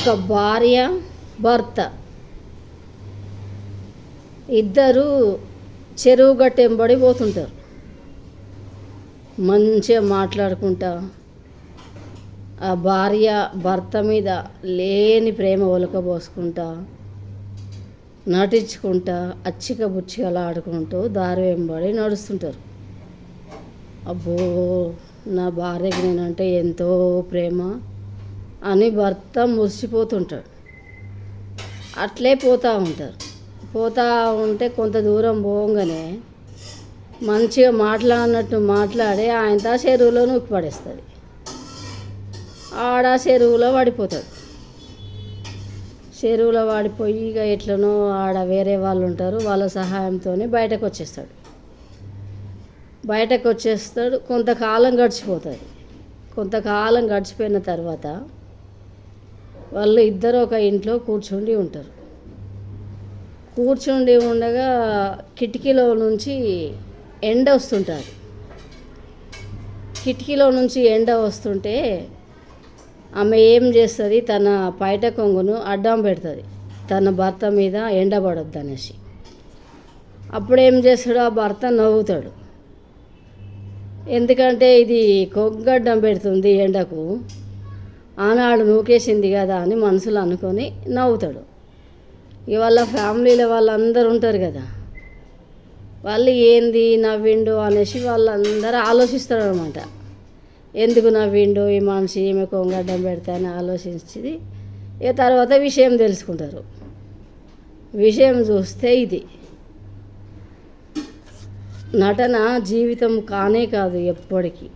ఒక భార్య భర్త ఇద్దరు చెరువు గట్టెంబడి పోతుంటారు. మంచిగా మాట్లాడుకుంటా ఆ భార్య భర్త మీద లేని ప్రేమ ఒలకబోసుకుంటా నటించుకుంటా అచ్చిక బుచ్చికలా ఆడుకుంటూ దారి వెంబడి నడుస్తుంటారు. అబ్బో, నా భార్యకి నేనంటే ఎంతో ప్రేమ అని భర్త మురిసిపోతుంటాడు. అట్లే పోతూ ఉంటారు. పోతూ ఉంటే కొంత దూరం పోగానే మంచిగా మాట్లాడినట్టు మాట్లాడి ఆయనతో చెరువులో నూకి పడేస్తుంది. ఆడ చెరువులో పడిపోతాడు. చెరువులో పడిపోయి ఇక ఎట్లనో ఆడ వేరే వాళ్ళు ఉంటారు, వాళ్ళ సహాయంతో బయటకు వచ్చేస్తాడు. కొంతకాలం గడిచిపోతుంది. కొంతకాలం గడిచిపోయిన తర్వాత వాళ్ళు ఇద్దరు ఒక ఇంట్లో కూర్చుండి ఉంటారు. కూర్చుండి ఉండగా కిటికీలో నుంచి ఎండ వస్తుంటుంది. కిటికీలో నుంచి ఎండ వస్తుంటే ఆమె ఏం చేస్తుంది, తన పైట కొంగును అడ్డం పెడుతుంది తన భర్త మీద ఎండ పడొద్దు అనేసి. అప్పుడు ఏం చేస్తాడు, ఆ భర్త నవ్వుతాడు. ఎందుకంటే ఇది కొంగడ్డం పెడుతుంది ఎండకు, ఆనాడు నూకేసింది కదా అని మనసులో అనుకొని నవ్వుతాడు. ఇక వాళ్ళ ఫ్యామిలీలో వాళ్ళందరూ ఉంటారు కదా, వాళ్ళు ఏంది నవ్విండు అనేసి వాళ్ళందరూ ఆలోచిస్తారు అనమాట. ఎందుకు నవ్విండు ఈ మనిషి, ఈమె కొంగడ్డం పెడతా అని ఆలోచించి ఇక తర్వాత విషయం తెలుసుకుంటారు. విషయం చూస్తే ఇది నటన జీవితం కానే కాదు ఎప్పటికీ.